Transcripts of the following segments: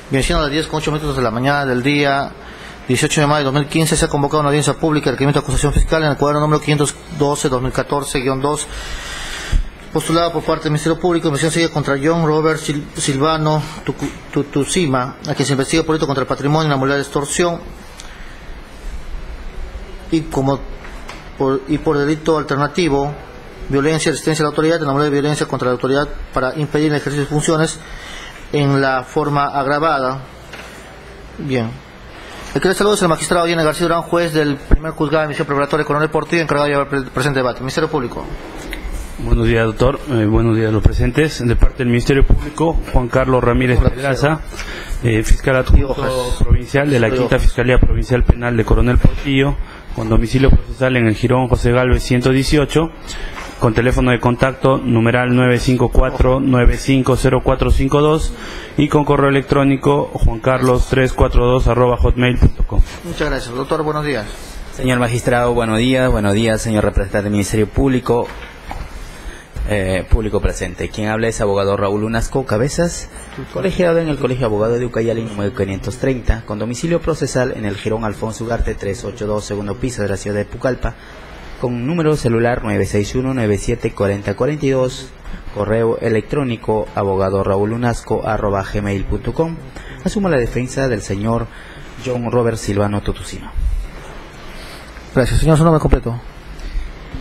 Bien, siendo las 10:08 de la mañana del día 18 de mayo de 2015, se ha convocado una audiencia pública de requerimiento de acusación fiscal en el cuaderno número 512-2014-2, postulada por parte del Ministerio Público, investigación sigue contra John Robert Silvano Tutusima, a quien se investiga por delito contra el patrimonio y la modalidad de extorsión, y por delito alternativo, violencia, resistencia a la autoridad, en la modalidad de violencia contra la autoridad para impedir el ejercicio de funciones en la forma agravada. Bien. El que le saludo es el magistrado Diana García Durán, juez del primer juzgado de misión preparatoria Coronel Portillo, encargado de llevar el presente debate. Ministerio Público. Buenos días, doctor. Buenos días a los presentes. De parte del Ministerio Público, Juan Carlos Ramírez Pedraza, fiscal adjunto provincial de la Quinta Fiscalía Provincial Penal de Coronel Portillo, con domicilio procesal en el Jirón José Gálvez 118, con teléfono de contacto numeral 954-950452 y con correo electrónico juancarlos342@hotmail.com. Muchas gracias. Doctor, buenos días. Señor magistrado, buenos días, señor representante del Ministerio Público, público presente. Quien habla es abogado Raúl Unasco Cabezas, colegiado en el Colegio Abogado de Ucayali número 530, con domicilio procesal en el Jirón Alfonso Ugarte 382, segundo piso de la ciudad de Pucallpa, con número celular 961-974042, correo electrónico abogadoraulunasco@gmail.com. Asumo la defensa del señor John Robert Silvano Tutusima. Gracias. Señor, su nombre completo.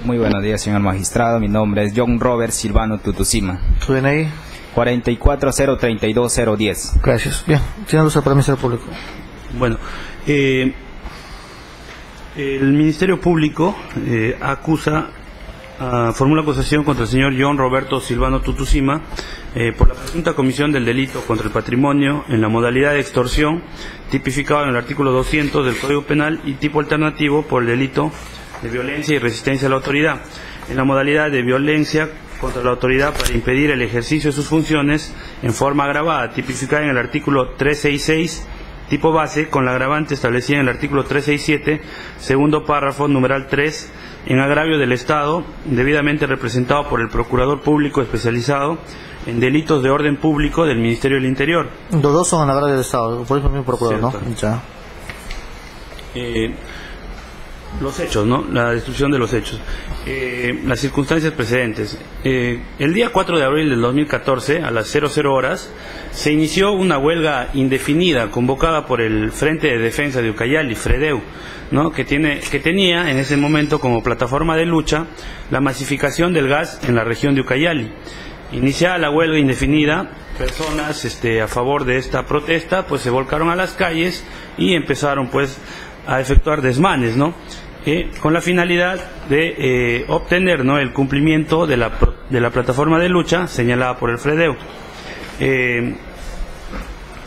Muy buenos días, señor magistrado. Mi nombre es John Robert Silvano Tutusima. ¿Su DNI? 44032-010. Gracias. Bien. Señor Luz, para el Ministerio Público. Bueno, el Ministerio Público formula acusación contra el señor John Roberto Silvano Tutusima por la presunta comisión del delito contra el patrimonio en la modalidad de extorsión, tipificado en el artículo 200 del Código Penal, y tipo alternativo por el delito de violencia y resistencia a la autoridad, en la modalidad de violencia contra la autoridad para impedir el ejercicio de sus funciones en forma agravada, tipificada en el artículo 366, tipo base, con la agravante establecida en el artículo 367, segundo párrafo, numeral 3, en agravio del Estado, debidamente representado por el Procurador Público Especializado en Delitos de Orden Público del Ministerio del Interior. Los dos son en agravio del Estado, por eso el mismo procurador, ¿no? Ya. Los hechos, ¿no? La descripción de los hechos. Las circunstancias precedentes. El día 4 de abril del 2014, a las 00 horas, se inició una huelga indefinida convocada por el Frente de Defensa de Ucayali, FREDEU, ¿no? que tenía en ese momento como plataforma de lucha la masificación del gas en la región de Ucayali. Iniciada la huelga indefinida, personas a favor de esta protesta pues se volcaron a las calles y empezaron pues a efectuar desmanes, ¿no? Con la finalidad de obtener, ¿no?, el cumplimiento de la plataforma de lucha señalada por el FREDEU. En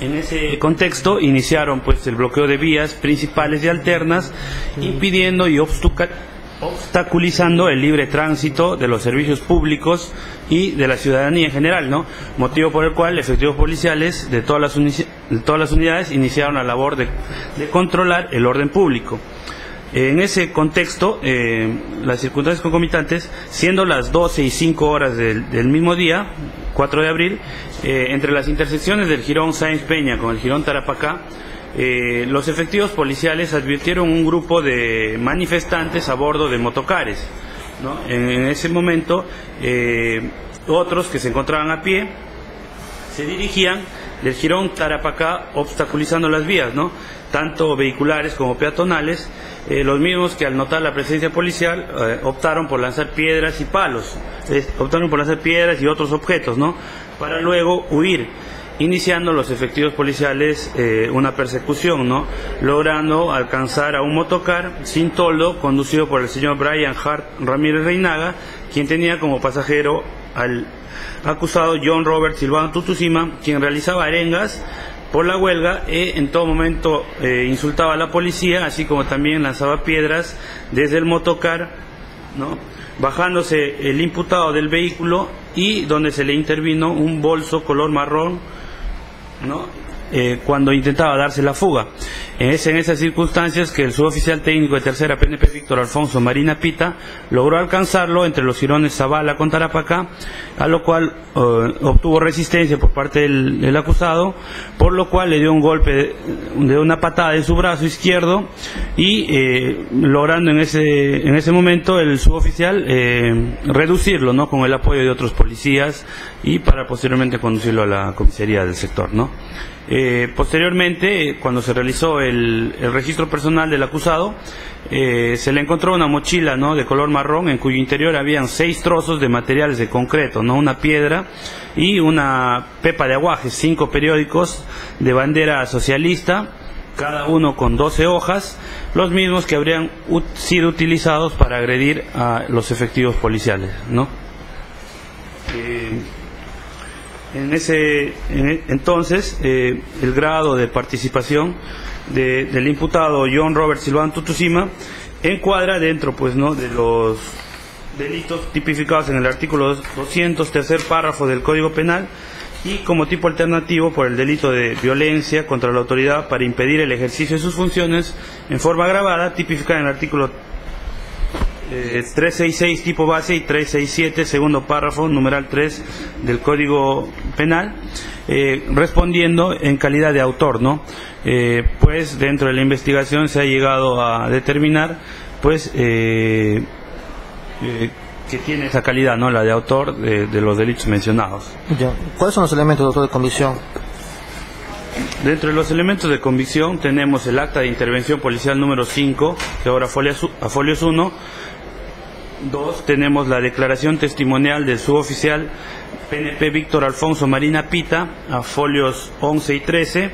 ese contexto iniciaron pues el bloqueo de vías principales y alternas, impidiendo y obstaculizando el libre tránsito de los servicios públicos y de la ciudadanía en general, ¿no? Motivo por el cual efectivos policiales de todas las unidades iniciaron la labor de controlar el orden público. En ese contexto, las circunstancias concomitantes, siendo las 12:05 del mismo día, 4 de abril, entre las intersecciones del Jirón Sáenz Peña con el Jirón Tarapacá, los efectivos policiales advirtieron un grupo de manifestantes a bordo de motocares, ¿no? En ese momento, otros que se encontraban a pie se dirigían del Jirón Tarapacá obstaculizando las vías, ¿no?, tanto vehiculares como peatonales. Los mismos que al notar la presencia policial optaron por lanzar piedras y palos, optaron por lanzar piedras y otros objetos, ¿no?, para luego huir, iniciando los efectivos policiales una persecución, ¿no?, logrando alcanzar a un motocar sin toldo conducido por el señor Brian Hart Ramírez Reinaga, quien tenía como pasajero al acusado John Robert Silvano Tutusima, quien realizaba arengas por la huelga en todo momento insultaba a la policía, así como también lanzaba piedras desde el motocar, ¿no?, bajándose el imputado del vehículo y donde se le intervino un bolso color marrón, ¿no?, cuando intentaba darse la fuga. Es en esas circunstancias que el suboficial técnico de tercera PNP Víctor Alfonso Marina Pita logró alcanzarlo entre los jirones Zavala con Tarapacá, a lo cual obtuvo resistencia por parte del acusado, por lo cual le dio un golpe de una patada en su brazo izquierdo y logrando en ese momento el suboficial reducirlo, ¿no?, con el apoyo de otros policías y para posteriormente conducirlo a la comisaría del sector, ¿no? Posteriormente, cuando se realizó el registro personal del acusado, se le encontró una mochila, ¿no?, de color marrón, en cuyo interior habían 6 trozos de materiales de concreto, ¿no?, una piedra y una pepa de aguajes, 5 periódicos de bandera socialista, cada uno con 12 hojas, los mismos que habrían sido utilizados para agredir a los efectivos policiales, ¿no? Entonces, el grado de participación del imputado John Robert Silvano Tutusima encuadra dentro, pues, ¿no?, de los delitos tipificados en el artículo 200, tercer párrafo del Código Penal, y como tipo alternativo por el delito de violencia contra la autoridad para impedir el ejercicio de sus funciones en forma agravada, tipificada en el artículo 366 tipo base y 367 segundo párrafo numeral 3 del Código Penal, respondiendo en calidad de autor, ¿no? Pues dentro de la investigación se ha llegado a determinar, pues, que tiene esa calidad, ¿no?, la de autor de los delitos mencionados. Ya. ¿Cuáles son los elementos, doctor, de convicción? Dentro de los elementos de convicción tenemos el acta de intervención policial número 5, que ahora a folios 1. 2, tenemos la declaración testimonial del suboficial PNP Víctor Alfonso Marina Pita, a folios 11 y 13.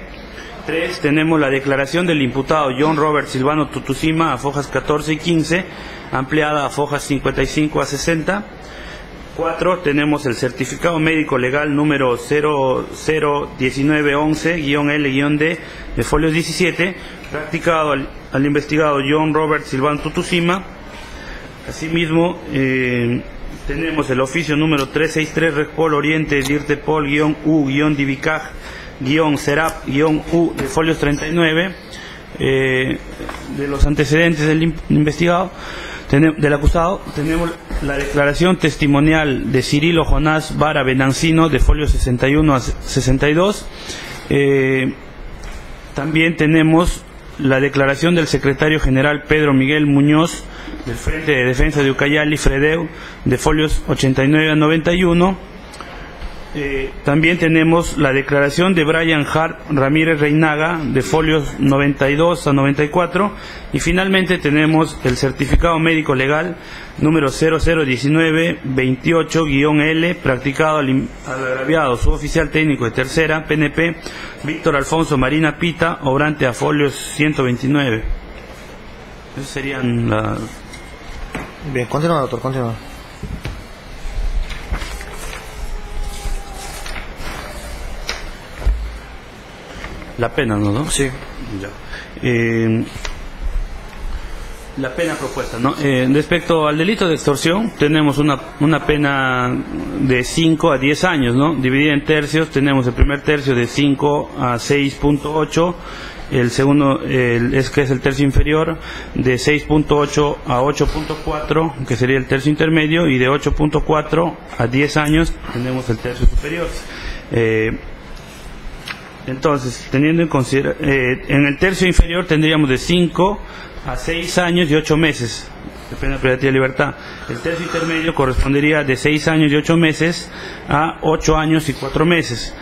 3, tenemos la declaración del imputado John Robert Silvano Tutusima, a fojas 14 y 15, ampliada a fojas 55 a 60. 4, tenemos el certificado médico legal número 001911-L-D de folios 17, practicado al investigado John Robert Silvano Tutusima. Asimismo, tenemos el oficio número 363 Respol Oriente DIRTEPOL-U-DIVICAG-SERAP-U de folios 39, de los antecedentes del investigado, del acusado. Tenemos la declaración testimonial de Cirilo Jonás Vara Benancino de folios 61 a 62. También tenemos la declaración del secretario general Pedro Miguel Muñoz del Frente de Defensa de Ucayali, Fredeu, de folios 89 a 91. También tenemos la declaración de Brian Hart Ramírez Reinaga, de folios 92 a 94. Y finalmente tenemos el certificado médico legal número 001928-L, practicado al agraviado suboficial técnico de tercera PNP Víctor Alfonso Marina Pita, obrante a folios 129. Esas serían las... Bien, continúa, doctor, continúa. La pena, ¿no? Sí. Ya. La pena propuesta, ¿no? Respecto al delito de extorsión, tenemos una pena de 5 a 10 años, ¿no? Dividida en tercios, tenemos el primer tercio de 5 a 6.8, el segundo es el tercio inferior, de 6.8 a 8.4, que sería el tercio intermedio, y de 8.4 a 10 años tenemos el tercio superior. Entonces, teniendo en consideración, en el tercio inferior tendríamos de 5 a 6 años y 8 meses de pena privativa de libertad. El tercio intermedio correspondería de 6 años y 8 meses a 8 años y 4 meses.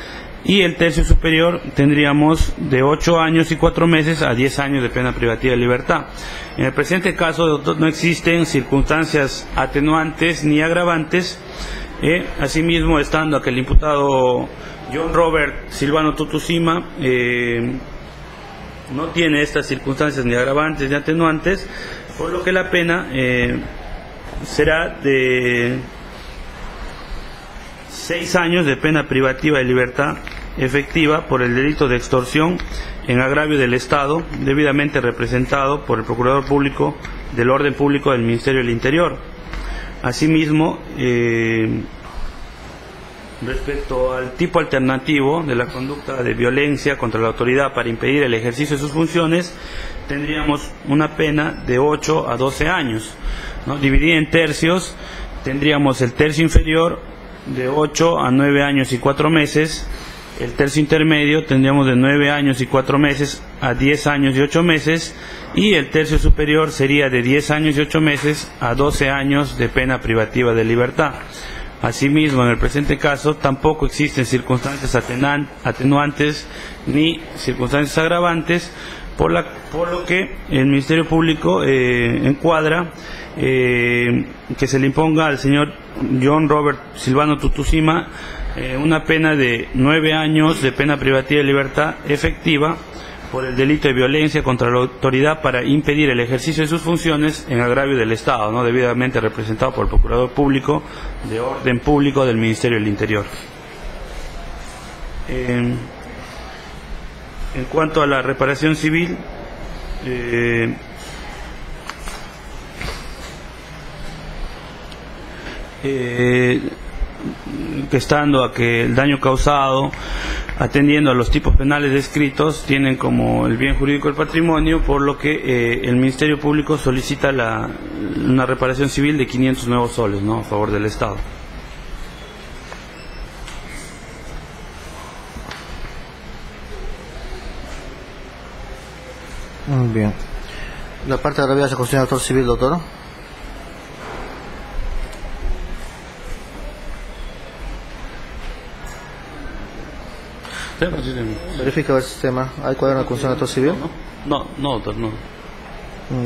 Y el tercio superior tendríamos de 8 años y 4 meses a 10 años de pena privativa de libertad. En el presente caso, doctor, no existen circunstancias atenuantes ni agravantes. Asimismo, estando que el imputado John Robert Silvano Tutusima no tiene estas circunstancias ni agravantes ni atenuantes, por lo que la pena será de 6 años de pena privativa de libertad efectiva por el delito de extorsión en agravio del Estado, debidamente representado por el Procurador Público del Orden Público del Ministerio del Interior. Asimismo, Respecto al tipo alternativo de la conducta de violencia contra la autoridad para impedir el ejercicio de sus funciones, tendríamos una pena de 8 a 12 años, ¿no? Dividida en tercios, tendríamos el tercio inferior de 8 a 9 años y 4 meses, el tercio intermedio tendríamos de 9 años y 4 meses a 10 años y 8 meses, y el tercio superior sería de 10 años y 8 meses a 12 años de pena privativa de libertad. Asimismo, en el presente caso, tampoco existen circunstancias atenuantes ni circunstancias agravantes, por lo que el Ministerio Público encuadra que se le imponga al señor John Robert Silvano Tutusima una pena de 9 años de pena privativa de libertad efectiva por el delito de violencia contra la autoridad para impedir el ejercicio de sus funciones en agravio del Estado, ¿no? Debidamente representado por el Procurador Público de Orden Público del Ministerio del Interior. En cuanto a la reparación civil, que estando a que el daño causado, atendiendo a los tipos penales descritos, tienen como el bien jurídico el patrimonio, por lo que el Ministerio Público solicita una reparación civil de 500 nuevos soles, ¿no?, a favor del Estado. Muy bien. La parte de gravedad se considera actor civil, doctor. Verifica el sistema. ¿Hay cuaderno de constitución de actor civil? No, doctor, no.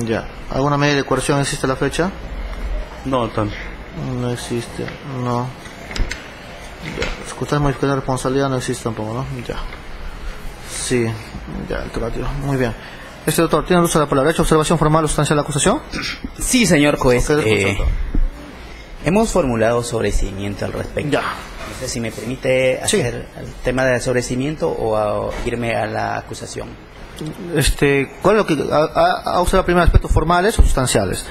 Ya. ¿Alguna medida de coerción existe a la fecha? No, doctor. No existe, no. Ya. Escuchar modificación de responsabilidad no existe tampoco, ¿no? Ya. Sí, ya, alternativo. Muy bien. Doctor, ¿tiene uso de la palabra? ¿Ha hecho observación formal o sustancial de la acusación? Sí, señor juez. Okay, hemos formulado sobreseimiento al respecto. Ya. No sé si me permite hacer el tema del sobreseimiento o irme a la acusación. ¿Cuál es lo que ha observado primero, aspectos formales o sustanciales?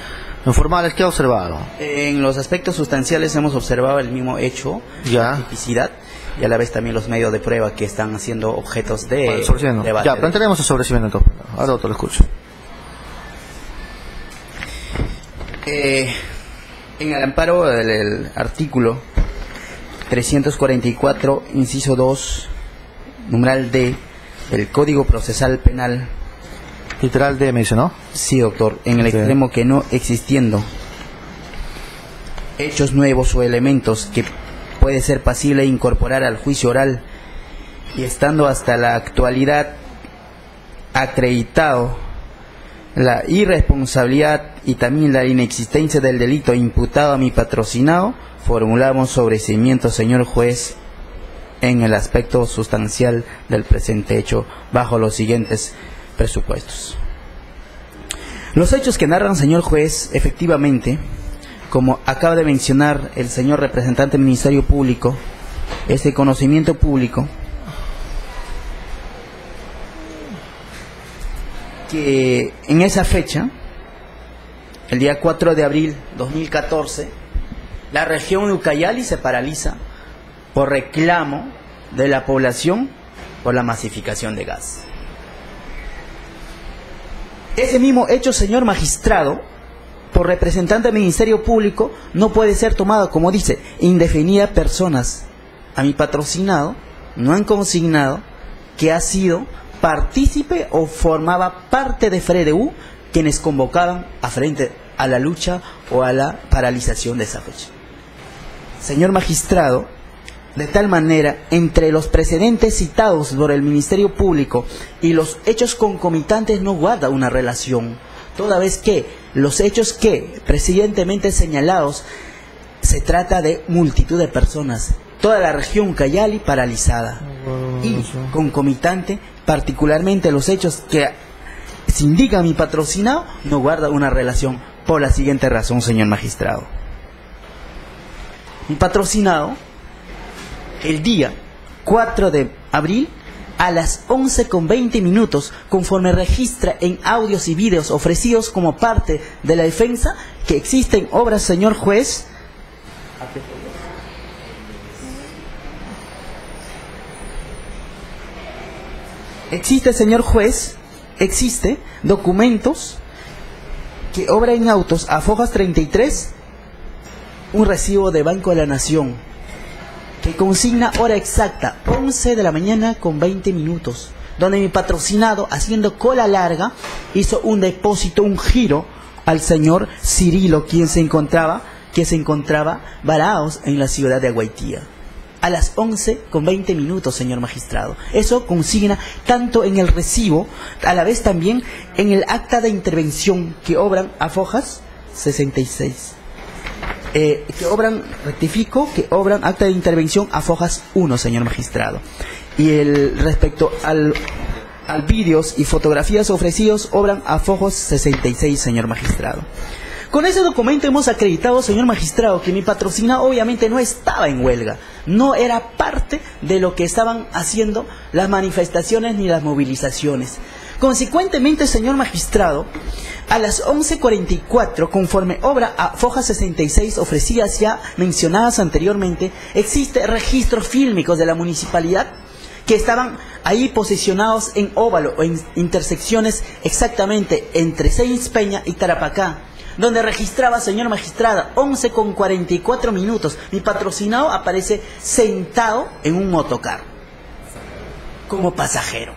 En formales, ¿qué ha observado? En los aspectos sustanciales hemos observado el mismo hecho, la tipicidad, y a la vez también los medios de prueba que están siendo objetos de debate. Ya, plantearemos el sobreseimiento. Ahora otro lo escucho. En el amparo del artículo 344, inciso 2, numeral D, del Código Procesal Penal. Literal D me dice, ¿no? Sí, doctor. En el extremo que no existiendo hechos nuevos o elementos que puede ser pasible de incorporar al juicio oral, y estando hasta la actualidad acreditado la irresponsabilidad y también la inexistencia del delito imputado a mi patrocinado, formulamos sobreseimiento, señor juez, en el aspecto sustancial del presente hecho, bajo los siguientes presupuestos. Los hechos que narran, señor juez, efectivamente, como acaba de mencionar el señor representante del Ministerio Público, este conocimiento público, que en esa fecha, el día 4 de abril 2014, la región de Ucayali se paraliza por reclamo de la población por la masificación de gas. Ese mismo hecho, señor magistrado, por representante del Ministerio Público, no puede ser tomado, como dice, indefinidas personas. A mi patrocinado no han consignado que ha sido partícipe o formaba parte de FREDEU quienes convocaban a frente a la lucha o a la paralización de esa fecha. Señor magistrado, de tal manera, entre los precedentes citados por el Ministerio Público y los hechos concomitantes no guarda una relación, toda vez que los hechos que precedentemente señalados se trata de multitud de personas, toda la región Ucayali paralizada, y concomitante, particularmente los hechos que se indica a mi patrocinado, no guarda una relación, por la siguiente razón, señor magistrado. Mi patrocinado, el día 4 de abril, a las 11:20, conforme registra en audios y vídeos ofrecidos como parte de la defensa, que existen obras, señor juez, Existe, señor juez, existe documentos que obra en autos a Fojas 33, un recibo de Banco de la Nación, que consigna hora exacta, 11 de la mañana con 20 minutos, donde mi patrocinado, haciendo cola larga, hizo un depósito, un giro al señor Cirilo, que se encontraba varados en la ciudad de Aguaitía. A las 11 con 20 minutos, señor magistrado. Eso consigna tanto en el recibo, a la vez también en el acta de intervención que obran a Fojas 66. Rectifico, que obran acta de intervención a Fojas 1, señor magistrado. Y respecto al vídeos y fotografías ofrecidos, obran a Fojas 66, señor magistrado. Con ese documento hemos acreditado, señor magistrado, que mi patrocinado obviamente no estaba en huelga, no era parte de lo que estaban haciendo las manifestaciones ni las movilizaciones. Consecuentemente, señor magistrado, a las 11:44, conforme obra a Fojas 66 ofrecidas ya mencionadas anteriormente, existe registros fílmicos de la municipalidad que estaban ahí posicionados en óvalo o en intersecciones exactamente entre Sáenz Peña y Tarapacá, donde registraba, señor magistrado, 11:44 minutos. Mi patrocinado aparece sentado en un motocar como pasajero.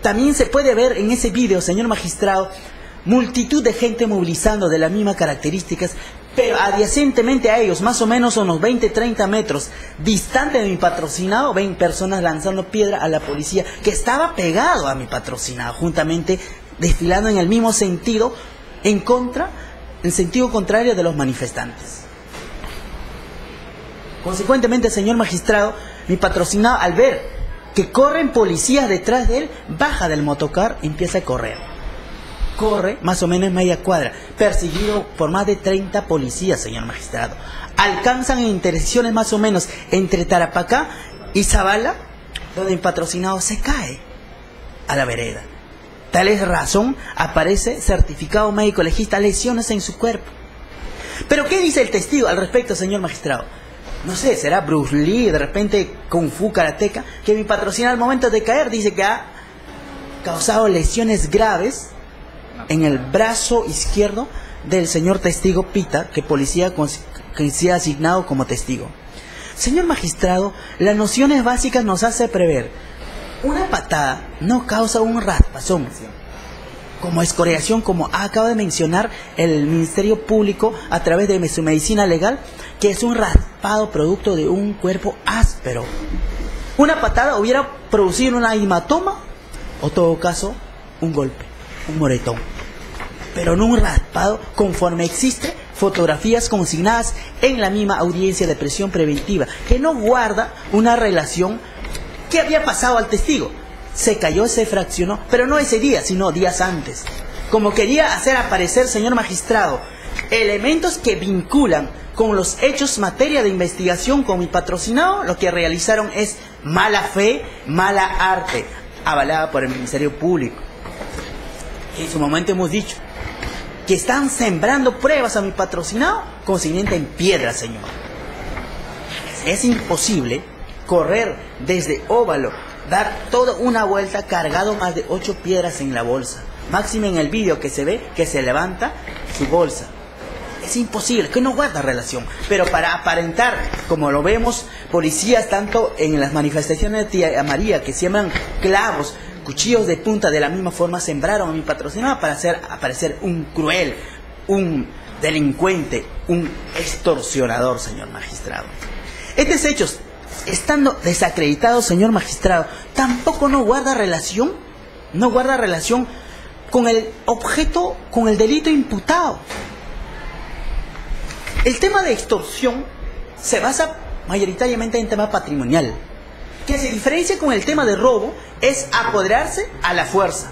También se puede ver en ese vídeo, señor magistrado, multitud de gente movilizando de las mismas características, pero adyacentemente a ellos, más o menos unos 20-30 metros distante de mi patrocinado, ven personas lanzando piedra a la policía que estaba pegado a mi patrocinado, juntamente desfilando en el mismo sentido, en sentido contrario de los manifestantes. Consecuentemente, señor magistrado, mi patrocinado, al ver que corren policías detrás de él, baja del motocar y empieza a correr. Corre más o menos media cuadra, perseguido por más de 30 policías, señor magistrado. Alcanzan en intersecciones más o menos entre Tarapacá y Zabala, donde mi patrocinado se cae a la vereda. Tal es razón, aparece certificado médico legista, lesiones en su cuerpo. Pero ¿qué dice el testigo al respecto, señor magistrado? No sé, será Bruce Lee, de repente Kung Fu Karateka, que mi patrocinado al momento de caer dice que ha causado lesiones graves en el brazo izquierdo del señor testigo Pita, que policía que se ha asignado como testigo. Señor magistrado, las nociones básicas nos hace prever: una patada no causa un raspazón, como escoriación, como acaba de mencionar el Ministerio Público a través de su medicina legal, que es un raspado producto de un cuerpo áspero. Una patada hubiera producido una hematoma, o en todo caso, un golpe, un moretón, pero no un raspado, conforme existe fotografías consignadas en la misma audiencia de prisión preventiva, que no guarda una relación. ¿Qué había pasado al testigo? Se cayó, se fraccionó, pero no ese día, sino días antes. Como quería hacer aparecer, señor magistrado, elementos que vinculan con los hechos materia de investigación con mi patrocinado, lo que realizaron es mala fe, mala arte, avalada por el Ministerio Público. En su momento hemos dicho que están sembrando pruebas a mi patrocinado con cimiento en piedra, señor. Es imposible correr desde óvalo, dar toda una vuelta cargado más de 8 piedras en la bolsa. Máximo en el vídeo que se ve que se levanta su bolsa. Es imposible, que no guarda relación. Pero para aparentar, como lo vemos, policías tanto en las manifestaciones de Tía María, que siembran clavos, cuchillos de punta, de la misma forma sembraron a mi patrocinado para hacer aparecer un cruel, un delincuente, un extorsionador, señor magistrado. Estos hechos, estando desacreditados, señor magistrado, tampoco no guarda relación con el objeto, con el delito imputado. El tema de extorsión se basa mayoritariamente en tema patrimonial, que se diferencia con el tema de robo, es apoderarse a la fuerza.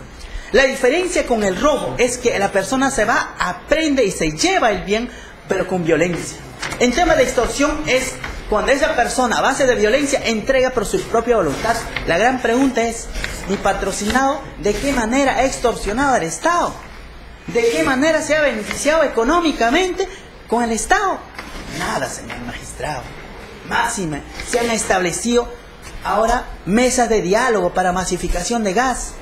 La diferencia con el robo es que la persona se va, aprende y se lleva el bien, pero con violencia. En tema de extorsión es cuando esa persona, a base de violencia, entrega por su propia voluntad. La gran pregunta es: mi patrocinado, ¿de qué manera ha extorsionado al Estado? ¿De qué manera se ha beneficiado económicamente con el Estado? Nada, señor magistrado. Máxime, se han establecido Ahora, mesas de diálogo para masificación de gas.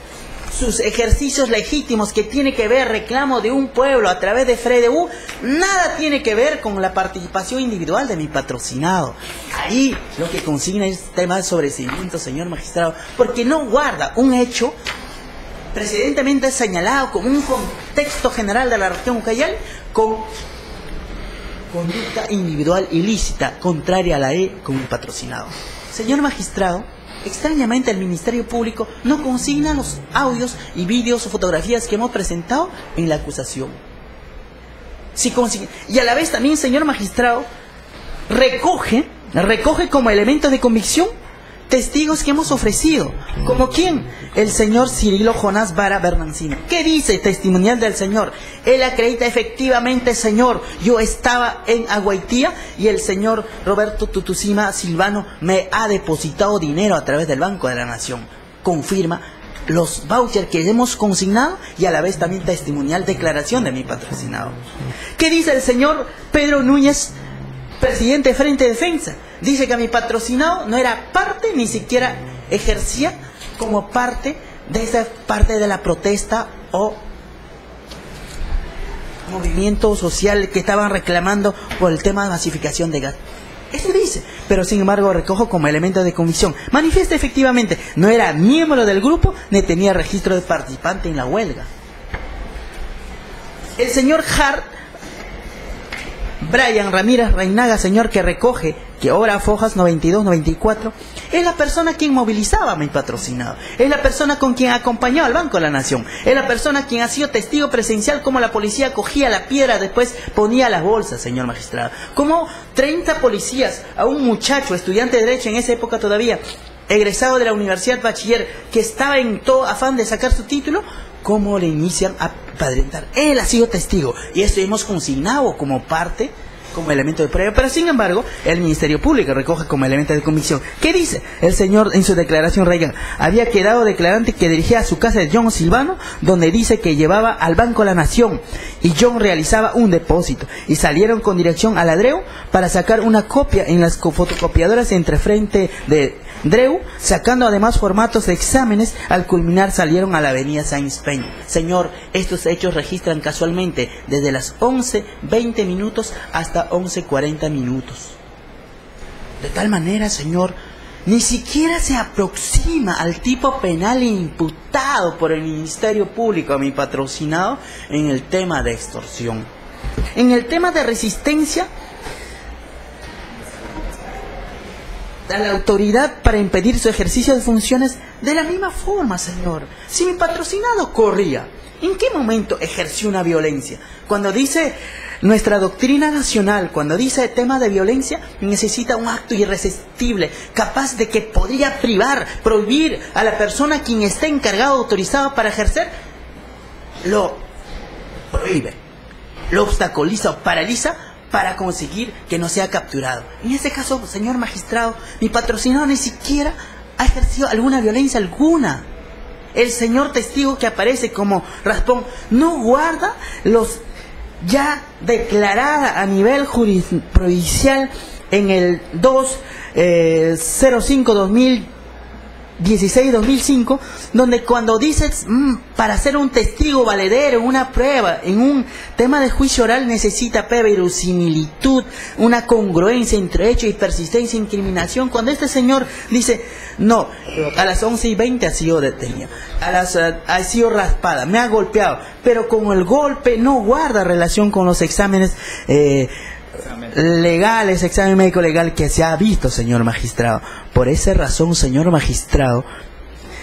Sus ejercicios legítimos que tiene que ver reclamo de un pueblo a través de FREDEU, nada tiene que ver con la participación individual de mi patrocinado. Ahí lo que consigna es tema de sobreseimiento, señor magistrado, porque no guarda un hecho precedentemente señalado como un contexto general de la región Ucayali con conducta individual ilícita contraria a la ley con mi patrocinado. Señor magistrado, extrañamente el Ministerio Público no consigna los audios y vídeos o fotografías que hemos presentado en la acusación. Sí consigue. Y a la vez también, señor magistrado, recoge como elementos de convicción testigos que hemos ofrecido. ¿Como quién? El señor Cirilo Jonás Vara Bernancino. ¿Qué dice testimonial del señor? Él acredita efectivamente, señor, yo estaba en Aguaitía y el señor Roberto Tutusima Silvano me ha depositado dinero a través del Banco de la Nación. Confirma los vouchers que hemos consignado y a la vez también testimonial declaración de mi patrocinado. ¿Qué dice el señor Pedro Núñez, presidente de Frente de Defensa? Dice que mi patrocinado no era parte, ni siquiera ejercía como parte de esa parte de la protesta o movimiento social que estaban reclamando por el tema de masificación de gas. Eso dice, pero sin embargo recojo como elemento de convicción. Manifiesta efectivamente, no era miembro del grupo ni tenía registro de participante en la huelga. El señor Brian Ramírez Reinaga, señor, que recoge, que obra Fojas 92-94, es la persona quien movilizaba a mi patrocinado, es la persona con quien acompañó al Banco de la Nación, es la persona quien ha sido testigo presencial como la policía cogía la piedra, después ponía las bolsas, señor magistrado, como 30 policías a un muchacho, estudiante de Derecho en esa época todavía, egresado de la Universidad Bachiller, que estaba en todo afán de sacar su título, cómo le inician a padrentar. Él ha sido testigo y esto hemos consignado como parte, como elemento de prueba, pero sin embargo el Ministerio Público recoge como elemento de convicción. ¿Qué dice? El señor en su declaración Reagan había quedado declarante que dirigía a su casa de John Silvano, donde dice que llevaba al Banco de la Nación y John realizaba un depósito y salieron con dirección a la DREU para sacar una copia en las fotocopiadoras entre frente de DREU, sacando además formatos de exámenes. Al culminar salieron a la avenida Sáenz Peña. Señor, estos hechos registran casualmente desde las 11:20 minutos hasta 11:40 minutos. De tal manera, señor, ni siquiera se aproxima al tipo penal imputado por el Ministerio Público a mi patrocinado en el tema de extorsión. En el tema de resistencia a la autoridad para impedir su ejercicio de funciones, de la misma forma, señor. Si mi patrocinado corría, ¿en qué momento ejerció una violencia? Cuando dice nuestra doctrina nacional, cuando dice tema de violencia, necesita un acto irresistible, capaz de que podría prohibir a la persona quien esté encargado, autorizado para ejercer, lo prohíbe, lo obstaculiza o paraliza para conseguir que no sea capturado. En este caso, señor magistrado, mi patrocinado ni siquiera ha ejercido alguna violencia alguna. El señor testigo que aparece como raspón no guarda los ya declarada a nivel jurisprudencial en el 205-2016-2005, donde cuando dices para ser un testigo valedero, una prueba, en un tema de juicio oral necesita verosimilitud, una congruencia entre hecho y persistencia e incriminación. Cuando este señor dice, no, a las 11:20 ha sido detenido, ha sido raspada, me ha golpeado, pero con el golpe no guarda relación con los exámenes legales, examen médico legal que se ha visto, señor magistrado. Por esa razón, señor magistrado,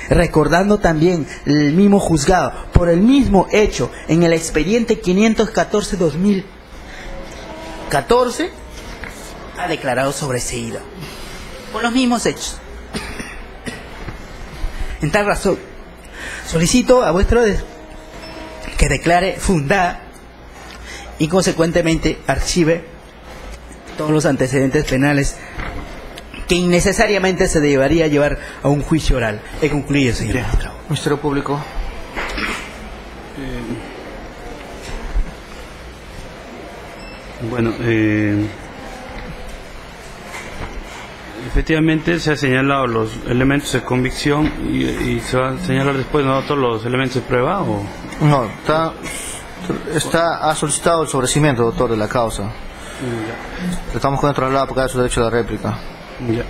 recordando también el mismo juzgado por el mismo hecho en el expediente 514-2014, ha declarado sobreseído por los mismos hechos. En tal razón, solicito a vuestro que declare fundada y consecuentemente archive todos los antecedentes penales que innecesariamente se debería llevar a un juicio oral. He concluido, señor magistrado. Ministerio Público. Bueno, Efectivamente se han señalado los elementos de convicción y se van a señalar después, ¿no, doctor, los elementos de prueba? ¿O? No, ha solicitado el sobrecimiento, doctor, de la causa. Ya. Estamos con el traslado porque hay su derecho a la réplica. Ya.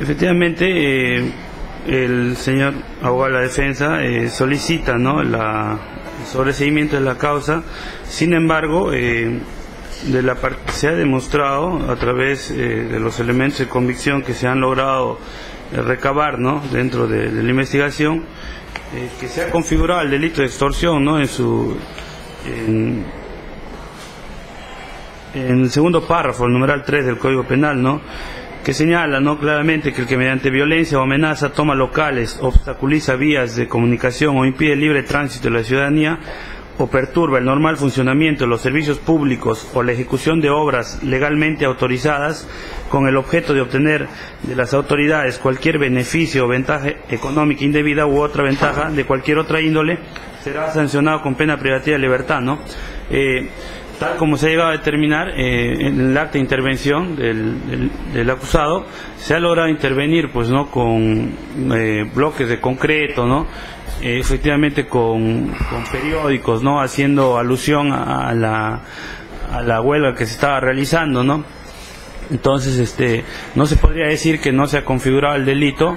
Efectivamente, el señor abogado de la defensa solicita, ¿no?, el sobreseimiento de la causa. Sin embargo, se ha demostrado a través de los elementos de convicción que se han logrado recabar, ¿no?, dentro de la investigación, que se ha configurado el delito de extorsión, ¿no?, en el segundo párrafo, el numeral 3 del Código Penal, ¿no?, que señala, ¿no?, claramente que el que mediante violencia o amenaza toma locales, obstaculiza vías de comunicación o impide el libre tránsito de la ciudadanía o perturba el normal funcionamiento de los servicios públicos o la ejecución de obras legalmente autorizadas con el objeto de obtener de las autoridades cualquier beneficio o ventaja económica indebida u otra ventaja de cualquier otra índole, será sancionado con pena privativa de libertad, ¿no? Tal como se ha llegado a determinar en el acta de intervención del acusado, se ha logrado intervenir, pues, ¿no?, con bloques de concreto, ¿no?, efectivamente con periódicos, ¿no?, haciendo alusión a la huelga que se estaba realizando, ¿no? Entonces, no se podría decir que no se ha configurado el delito,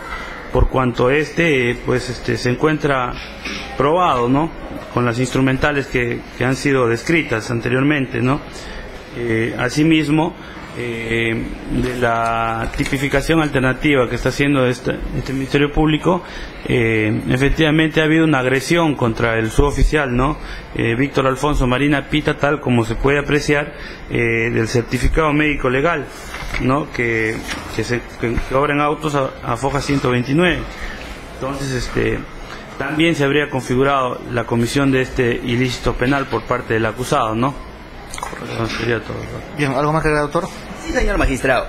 por cuanto se encuentra probado, ¿no?, con las instrumentales que han sido descritas anteriormente, ¿no? Asimismo, de la tipificación alternativa que está haciendo este Ministerio Público, efectivamente ha habido una agresión contra el suboficial, ¿no?, Víctor Alfonso Marina Pita, tal como se puede apreciar del certificado médico legal, ¿no?, que obra en autos a foja 129. Entonces, también se habría configurado la comisión de este ilícito penal por parte del acusado, ¿no? Correcto. Sería todo. Bien, ¿algo más que agregar, doctor? Sí, señor magistrado.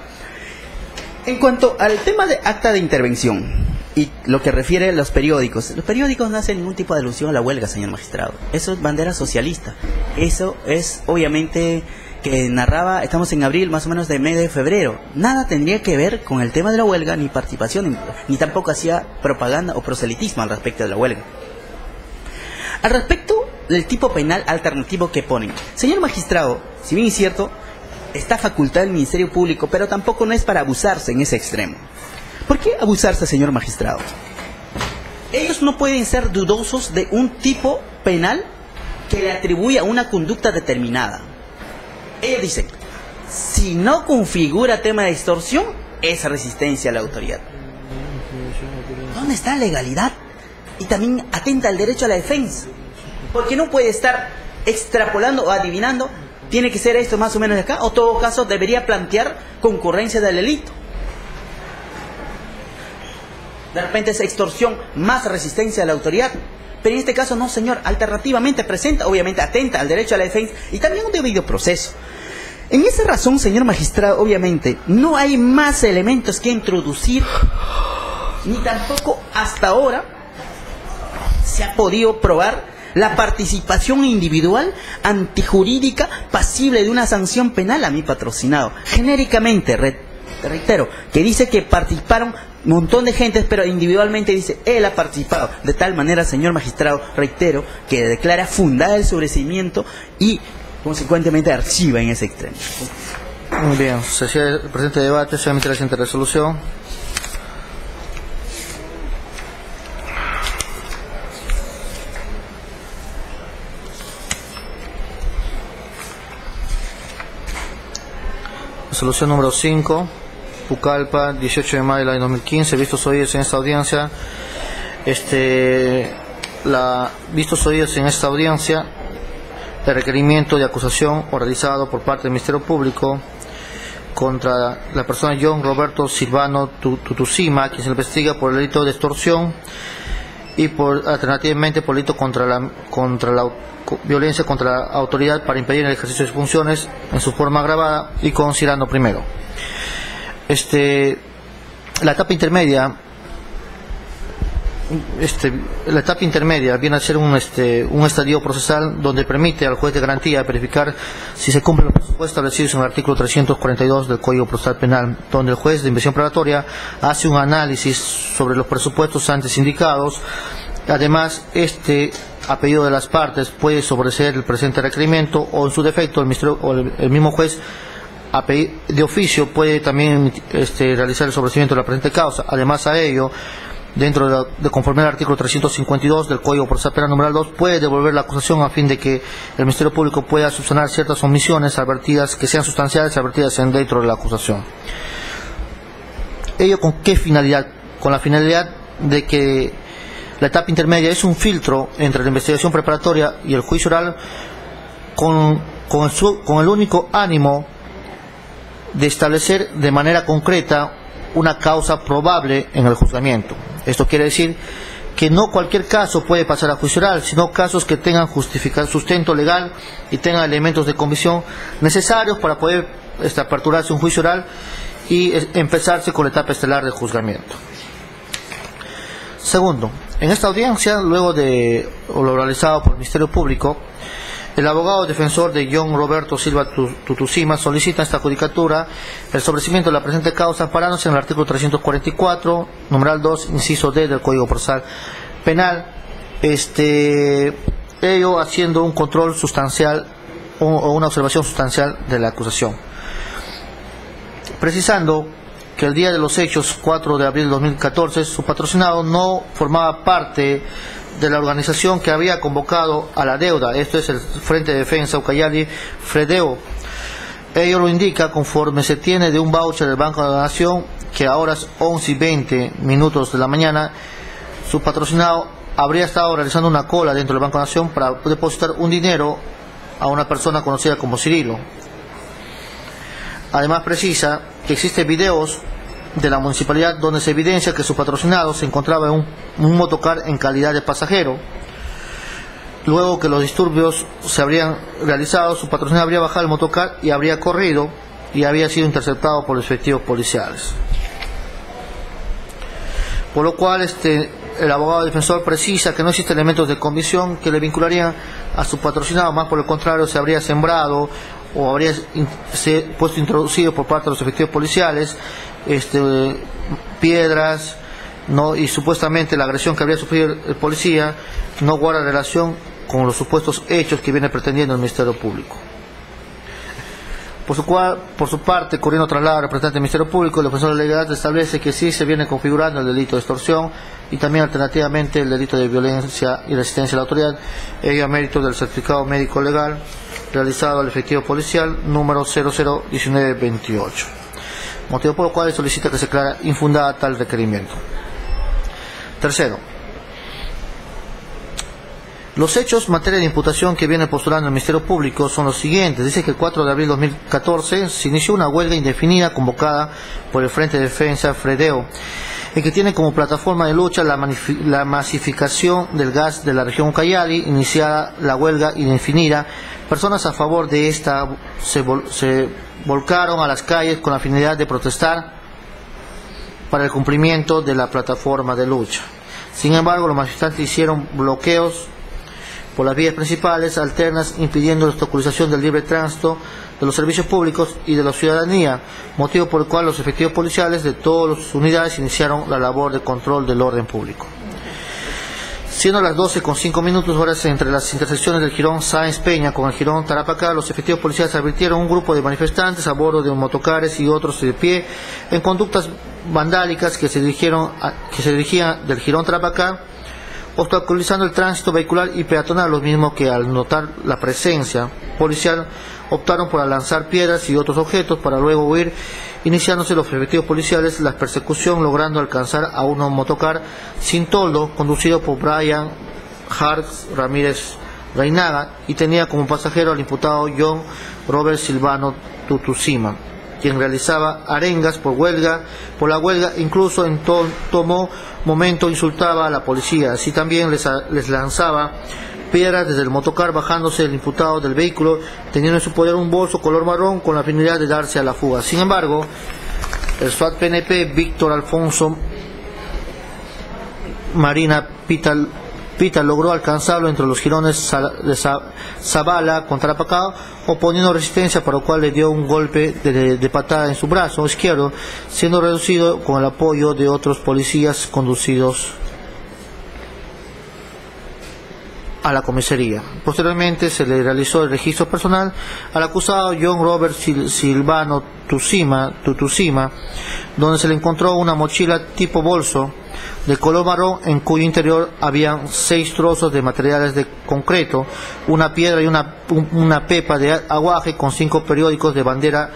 En cuanto al tema de acta de intervención y lo que refiere a los periódicos no hacen ningún tipo de alusión a la huelga, señor magistrado. Eso es bandera socialista. Eso es, obviamente, que narraba, estamos en abril, más o menos de mes de febrero. Nada tendría que ver con el tema de la huelga, ni participación, ni tampoco hacía propaganda o proselitismo al respecto de la huelga. Al respecto del tipo penal alternativo que ponen, señor magistrado, si bien es cierto, está facultad del Ministerio Público, pero tampoco no es para abusarse en ese extremo. ¿Por qué abusarse, señor magistrado? Ellos no pueden ser dudosos de un tipo penal que le atribuye a una conducta determinada. Ellos dicen, si no configura tema de extorsión, es resistencia a la autoridad. ¿Dónde está la legalidad? Y también atenta al derecho a la defensa. Porque no puede estar extrapolando o adivinando, tiene que ser esto más o menos de acá, o en todo caso debería plantear concurrencia del delito. De repente es extorsión más resistencia a la autoridad. Pero en este caso no, señor, alternativamente presenta, obviamente atenta al derecho a la defensa y también un debido proceso. En esa razón, señor magistrado, obviamente no hay más elementos que introducir, ni tampoco hasta ahora se ha podido probar la participación individual antijurídica pasible de una sanción penal a mi patrocinado. Genéricamente, reitero, que dice que participaron un montón de gente, pero individualmente dice, él ha participado. De tal manera, señor magistrado, reitero, que declara fundada el sobreseimiento y, consecuentemente, archiva en ese extremo. Muy bien, se cierra el presente debate, se emite la siguiente resolución. Resolución número 5, Pucallpa, 18 de mayo del año 2015, vistos oídos en esta audiencia. Vistos oídos en esta audiencia, el requerimiento de acusación realizado por parte del Ministerio Público contra la persona John Roberto Silvano Tutusima, quien se investiga por el delito de extorsión y alternativamente por el delito contra la violencia contra la autoridad para impedir el ejercicio de sus funciones en su forma agravada y considerando primero. La etapa intermedia la etapa intermedia viene a ser un estadio procesal donde permite al juez de garantía verificar si se cumplen los presupuestos establecidos en el artículo 342 del Código Procesal Penal, donde el juez de investigación preparatoria hace un análisis sobre los presupuestos antes indicados. Además, a pedido de las partes puede sobreseer el presente requerimiento, o en su defecto el ministerio o el mismo juez de oficio puede también realizar el sobreseimiento de la presente causa. Además a ello, dentro de conformidad al artículo 352 del Código Procesal Penal numeral 2, puede devolver la acusación a fin de que el Ministerio Público pueda subsanar ciertas omisiones advertidas que sean sustanciales advertidas dentro de la acusación. ¿Ello con qué finalidad? Con la finalidad de que la etapa intermedia es un filtro entre la investigación preparatoria y el juicio oral con el único ánimo de establecer de manera concreta una causa probable en el juzgamiento. Esto quiere decir que no cualquier caso puede pasar a juicio oral, sino casos que tengan sustento legal y tengan elementos de convicción necesarios para poder aperturarse un juicio oral y empezarse con la etapa estelar del juzgamiento. Segundo, en esta audiencia, luego de lo realizado por el Ministerio Público, el abogado defensor de John Roberto Silva Tutusima solicita esta judicatura el sobreseimiento de la presente causa amparándose en el artículo 344, numeral 2, inciso D del Código Procesal Penal, ello haciendo un control sustancial o una observación sustancial de la acusación. Precisando que el día de los hechos, 4 de abril de 2014, su patrocinado no formaba parte de la organización que había convocado a la deuda. Esto es el Frente de Defensa Ucayali Fredeo. Ello lo indica conforme se tiene de un voucher del Banco de la Nación que a horas 11:20 de la mañana su patrocinado habría estado realizando una cola dentro del Banco de la Nación para depositar un dinero a una persona conocida como Cirilo. Además precisa que existen videos de la municipalidad donde se evidencia que su patrocinado se encontraba en un motocar en calidad de pasajero. Luego que los disturbios se habrían realizado, su patrocinado habría bajado el motocar y habría corrido y había sido interceptado por los efectivos policiales. Por lo cual el abogado defensor precisa que no existen elementos de convicción que le vincularían a su patrocinado, más por el contrario se habría sembrado o habría puesto introducido por parte de los efectivos policiales piedras, y supuestamente la agresión que habría sufrido el policía no guarda relación con los supuestos hechos que viene pretendiendo el Ministerio Público. Por su parte, corriendo traslado al representante del Ministerio Público, el defensor de la legalidad establece que sí se viene configurando el delito de extorsión y también alternativamente el delito de violencia y resistencia a la autoridad, ello a mérito del certificado médico legal realizado al efectivo policial número 001928. Motivo por el cual solicita que se declare infundada tal requerimiento. Tercero, los hechos en materia de imputación que viene postulando el Ministerio Público son los siguientes. Dice que el 4 de abril de 2014 se inició una huelga indefinida convocada por el Frente de Defensa Fredeo, el que tiene como plataforma de lucha la masificación del gas de la región Ucayali. Iniciada la huelga indefinida, personas a favor de esta se volcaron a las calles con la finalidad de protestar para el cumplimiento de la plataforma de lucha. Sin embargo, los manifestantes hicieron bloqueos por las vías principales alternas, impidiendo la obstaculización del libre tránsito de los servicios públicos y de la ciudadanía, motivo por el cual los efectivos policiales de todas las unidades iniciaron la labor de control del orden público. Siendo las 12:05 horas entre las intersecciones del jirón Sáenz Peña con el jirón Tarapacá, los efectivos policiales advirtieron un grupo de manifestantes a bordo de motocares y otros de pie en conductas vandálicas que se dirigían del jirón Tarapacá, obstaculizando el tránsito vehicular y peatonal. Los mismos que al notar la presencia policial optaron por lanzar piedras y otros objetos para luego huir, iniciándose los efectivos policiales la persecución, logrando alcanzar a un motocar sin toldo conducido por Brian Hart Ramírez Reinaga y tenía como pasajero al imputado John Robert Silvano Tutusima, quien realizaba arengas por la huelga, incluso en todo momento insultaba a la policía, así también les lanzaba piedras desde el motocar, bajándose el imputado del vehículo, teniendo en su poder un bolso color marrón con la finalidad de darse a la fuga. Sin embargo, el SWAT PNP Víctor Alfonso Marina Pita logró alcanzarlo entre los jirones de Zavala con Tarapacá, oponiendo resistencia, para lo cual le dio un golpe de patada en su brazo izquierdo, siendo reducido con el apoyo de otros policías conducidos a la comisaría. Posteriormente se le realizó el registro personal al acusado John Robert Silvano Tutusima, donde se le encontró una mochila tipo bolso de color marrón, en cuyo interior habían 6 trozos de materiales de concreto, una piedra y una pepa de aguaje con 5 periódicos de bandera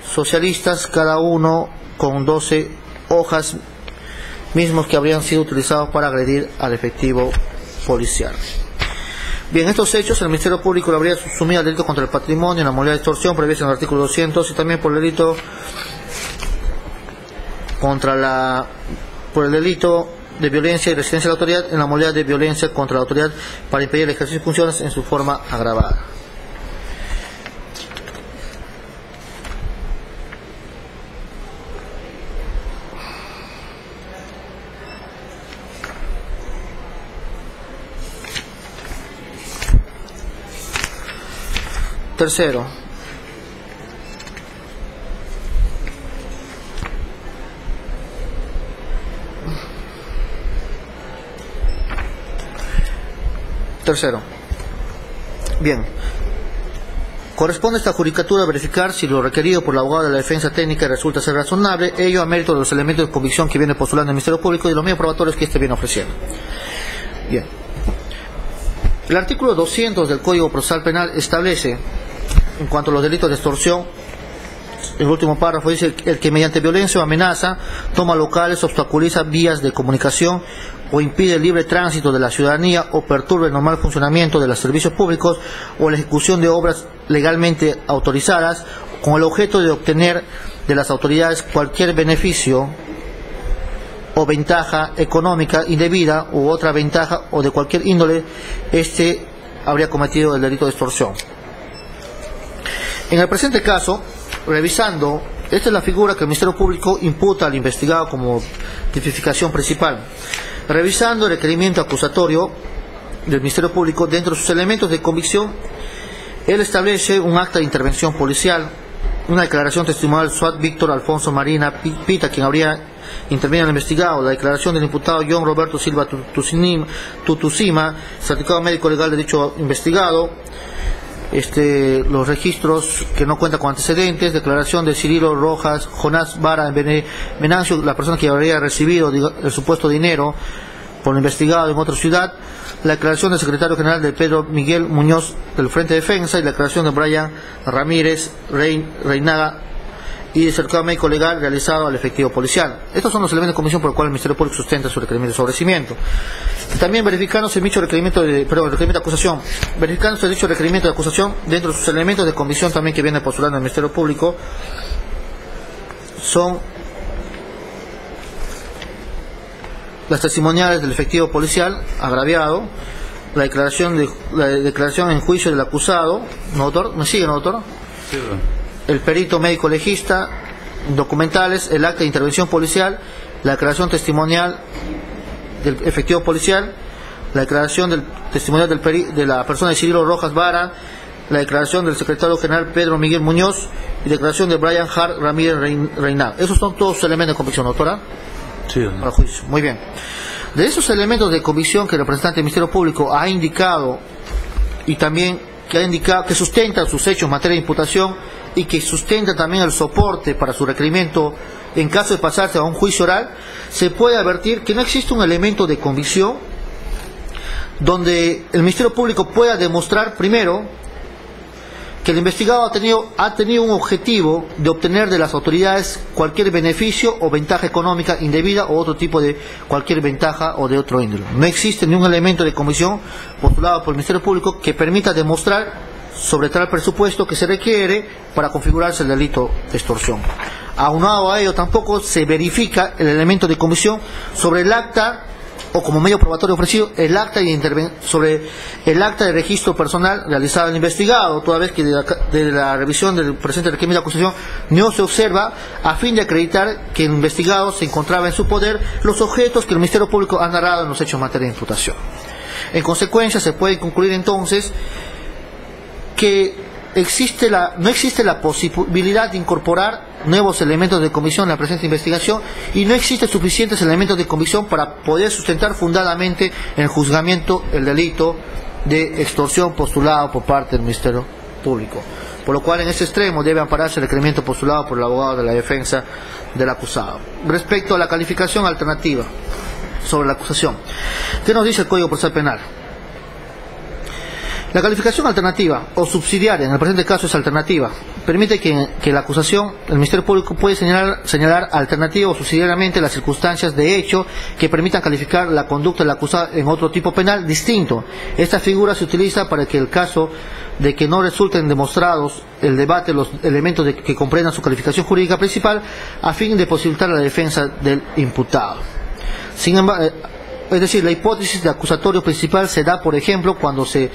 socialistas, cada uno con 12 hojas, mismos que habrían sido utilizados para agredir al efectivo policial. Bien, estos hechos el Ministerio Público lo habría sumido al delito contra el patrimonio en la modalidad de extorsión previsto en el artículo 200, y también por el delito por el delito de violencia y resistencia a la autoridad en la modalidad de violencia contra la autoridad para impedir el ejercicio de funciones en su forma agravada. Tercero, bien, corresponde a esta judicatura verificar si lo requerido por el abogado de la defensa técnica resulta ser razonable, ello a mérito de los elementos de convicción que viene postulando el Ministerio Público y los medios probatorios que éste viene ofreciendo. Bien, el artículo 200 del Código Procesal Penal establece, en cuanto a los delitos de extorsión, el último párrafo dice: el que mediante violencia o amenaza toma locales, obstaculiza vías de comunicación o impide el libre tránsito de la ciudadanía o perturbe el normal funcionamiento de los servicios públicos o la ejecución de obras legalmente autorizadas con el objeto de obtener de las autoridades cualquier beneficio o ventaja económica indebida u otra ventaja o de cualquier índole, este habría cometido el delito de extorsión. En el presente caso, revisando, esta es la figura que el Ministerio Público imputa al investigado como tipificación principal. Revisando el requerimiento acusatorio del Ministerio Público, dentro de sus elementos de convicción, él establece un acta de intervención policial, una declaración testimonial del SWAT Víctor Alfonso Marina Pita, quien habría intervenido en el investigado, la declaración del imputado John Roberto Silva Tutusima, certificado médico legal de dicho investigado, los registros que no cuentan con antecedentes, declaración de Cirilo Rojas Jonás Vara Venancio, la persona que habría recibido el supuesto dinero por el investigado en otra ciudad, la declaración del secretario general de Pedro Miguel Muñoz del Frente de Defensa y la declaración de Brian Ramírez Reinaga y el certificado médico legal realizado al efectivo policial. Estos son los elementos de convicción por los cuales el Ministerio Público sustenta su requerimiento de sobrecimiento. También verificándose dicho requerimiento de acusación, verificándose dicho requerimiento de acusación, dentro de sus elementos de convicción también que viene postulando el Ministerio Público, son las testimoniales del efectivo policial agraviado, la declaración en juicio del acusado, ¿no, doctor? ¿Me sigue, no, doctor? Sí, el perito médico legista, documentales, el acta de intervención policial, la declaración testimonial del efectivo policial, la declaración del testimonial de la persona de Cirilo Rojas Vara, la declaración del secretario general Pedro Miguel Muñoz y declaración de Brian Hart Ramírez Reinaga. Esos son todos convicción, convicción, doctora. Sí, para juicio. Muy bien. De esos elementos de convicción que el representante del Ministerio Público ha indicado y también que sustenta sus hechos en materia de imputación y que sustenta también el soporte para su requerimiento en caso de pasarse a un juicio oral, se puede advertir que no existe un elemento de convicción donde el Ministerio Público pueda demostrar, primero, que el investigado ha tenido un objetivo de obtener de las autoridades cualquier beneficio o ventaja económica indebida o otro tipo de cualquier ventaja o de otro índole. No existe ningún elemento de convicción postulado por el Ministerio Público que permita demostrar sobre tal presupuesto que se requiere para configurarse el delito de extorsión. Aunado a ello, tampoco se verifica el elemento de convicción sobre el acta o como medio probatorio ofrecido sobre el acta de registro personal realizado al investigado, toda vez que de la revisión del presente requerimiento de acusación no se observa, a fin de acreditar que el investigado se encontraba en su poder los objetos que el Ministerio Público ha narrado en los hechos en materia de imputación. En consecuencia, se puede concluir entonces que no existe la posibilidad de incorporar nuevos elementos de convicción en la presente investigación y no existen suficientes elementos de convicción para poder sustentar fundadamente en el juzgamiento el delito de extorsión postulado por parte del Ministerio Público. Por lo cual, en ese extremo debe ampararse el requerimiento postulado por el abogado de la defensa del acusado. Respecto a la calificación alternativa sobre la acusación, ¿qué nos dice el Código Procesal Penal? La calificación alternativa o subsidiaria, en el presente caso es alternativa, permite que la acusación, el Ministerio Público puede señalar alternativa o subsidiariamente las circunstancias de hecho que permitan calificar la conducta del acusado en otro tipo penal distinto. Esta figura se utiliza para que el caso de que no resulten demostrados el debate los elementos que comprendan su calificación jurídica principal a fin de posibilitar la defensa del imputado. Sin embargo, es decir, la hipótesis de acusatorio principal se da, por ejemplo, cuando se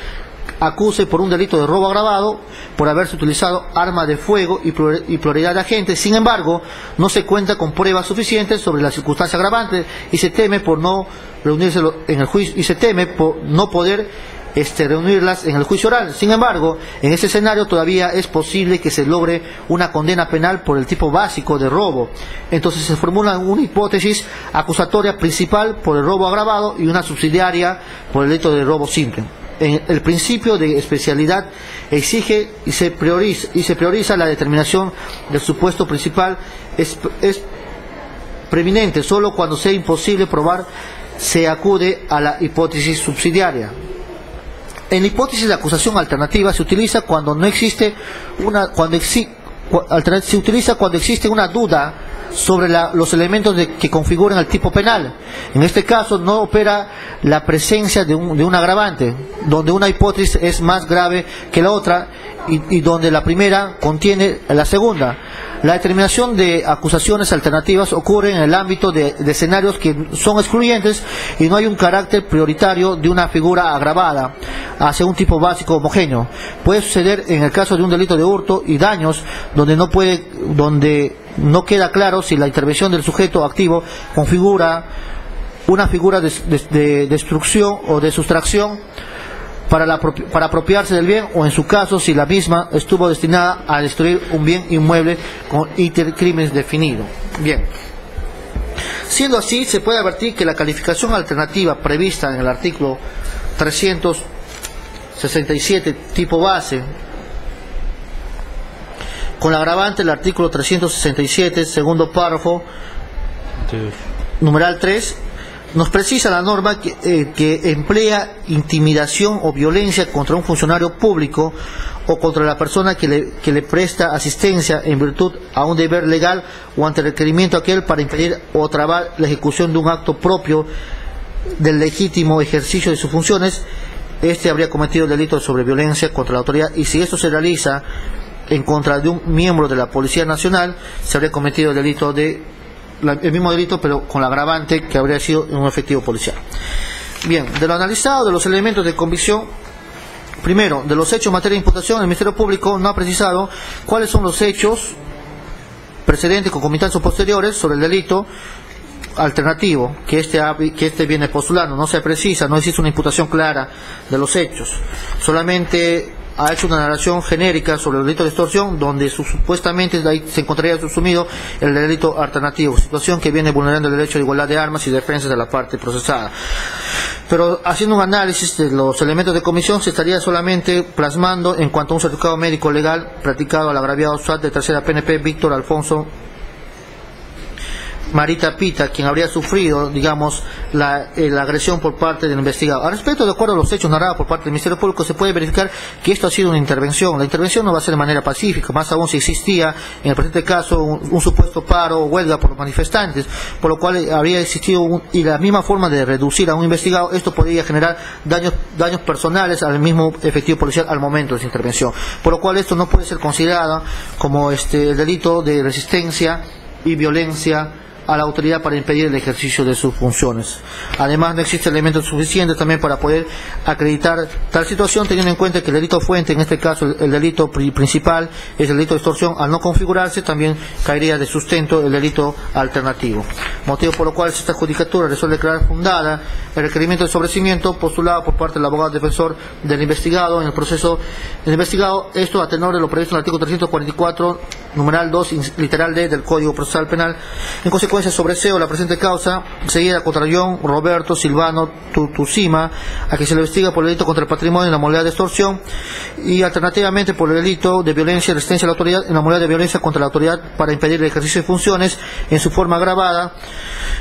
acuse por un delito de robo agravado por haberse utilizado arma de fuego y pluralidad de agentes. Sin embargo, no se cuenta con pruebas suficientes sobre la circunstancia agravante y se teme por no reunirse en el juicio y se teme por no poder reunirlas en el juicio oral. Sin embargo, en ese escenario todavía es posible que se logre una condena penal por el tipo básico de robo. Entonces se formula una hipótesis acusatoria principal por el robo agravado y una subsidiaria por el delito de robo simple. El principio de especialidad exige y se prioriza la determinación del supuesto principal es preeminente. Solo cuando sea imposible probar se acude a la hipótesis subsidiaria. En la hipótesis de acusación alternativa se utiliza cuando existe una duda sobre los elementos que configuran el tipo penal. En este caso no opera la presencia de un agravante, donde una hipótesis es más grave que la otra y donde la primera contiene la segunda. La determinación de acusaciones alternativas ocurre en el ámbito de escenarios que son excluyentes y no hay un carácter prioritario de una figura agravada hacia un tipo básico homogéneo. Puede suceder en el caso de un delito de hurto y daños donde no queda claro si la intervención del sujeto activo configura una figura de destrucción o de sustracción para apropiarse del bien, o en su caso si la misma estuvo destinada a destruir un bien inmueble con crímenes definido. Bien, siendo así, se puede advertir que la calificación alternativa prevista en el artículo 367 tipo base, con la agravante del artículo 367 segundo párrafo, numeral 3, nos precisa la norma que emplea intimidación o violencia contra un funcionario público o contra la persona que le presta asistencia en virtud a un deber legal o ante requerimiento aquel para impedir o trabar la ejecución de un acto propio del legítimo ejercicio de sus funciones. Habría cometido el delito sobre violencia contra la autoridad, y si esto se realiza en contra de un miembro de la Policía Nacional, se habría cometido el mismo delito, pero con la agravante que habría sido un efectivo policial. Bien, de lo analizado de los elementos de convicción, primero, de los hechos en materia de imputación, el Ministerio Público no ha precisado cuáles son los hechos precedentes, concomitantes o posteriores sobre el delito alternativo que este viene postulando. No se precisa, no existe una imputación clara de los hechos. Solamente ha hecho una narración genérica sobre el delito de extorsión, donde supuestamente ahí se encontraría subsumido el delito alternativo, situación que viene vulnerando el derecho de igualdad de armas y defensa de la parte procesada. Pero haciendo un análisis de los elementos de comisión, se estaría solamente plasmando en cuanto a un certificado médico legal practicado al agraviado SWAT de tercera PNP Víctor Alfonso Marita Pita, quien habría sufrido, digamos, la agresión por parte del investigado. Al respecto, de acuerdo a los hechos narrados por parte del Ministerio Público, se puede verificar que esto ha sido una intervención. La intervención no va a ser de manera pacífica, más aún si existía, en el presente caso, un supuesto paro o huelga por los manifestantes, por lo cual habría existido y la misma forma de reducir a un investigado, esto podría generar daños personales al mismo efectivo policial al momento de su intervención, por lo cual esto no puede ser considerado como el delito de resistencia y violencia a la autoridad para impedir el ejercicio de sus funciones. Además, no existe elementos suficientes también para poder acreditar tal situación, teniendo en cuenta que el delito fuente, en este caso el delito principal, es el delito de extorsión. Al no configurarse, también caería de sustento el delito alternativo. Motivo por lo cual esta judicatura resuelve declarar fundada el requerimiento de sobreseimiento postulado por parte del abogado defensor del investigado en el proceso del investigado, esto a tenor de lo previsto en el artículo 344, numeral 2, literal D del Código Procesal Penal. En consecuencia, sobreseo la presente causa, seguida contra John Roberto Silvano Tutucima, a que se le investiga por el delito contra el patrimonio en la modalidad de extorsión, y alternativamente por el delito de violencia y resistencia a la autoridad en la modalidad de violencia contra la autoridad para impedir el ejercicio de funciones en su forma agravada,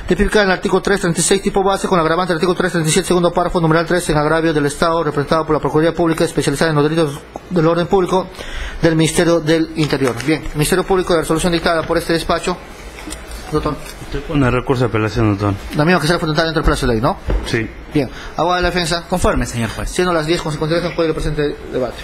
tipificada en el artículo 336 tipo base, con la agravante del artículo 337 segundo párrafo numeral 3 en agravio del Estado, representado por la Procuraduría Pública especializada en los delitos del orden público del Ministerio del Interior. Bien, Ministerio Público, de resolución dictada por este despacho, doctor. Usted pone recurso de apelación, doctor. La misma que será fundamental dentro del plazo de ley, ¿no? Sí. Bien, abogado de la defensa. Conforme, señor juez. Siendo las 10 con 53, puede el presente debate.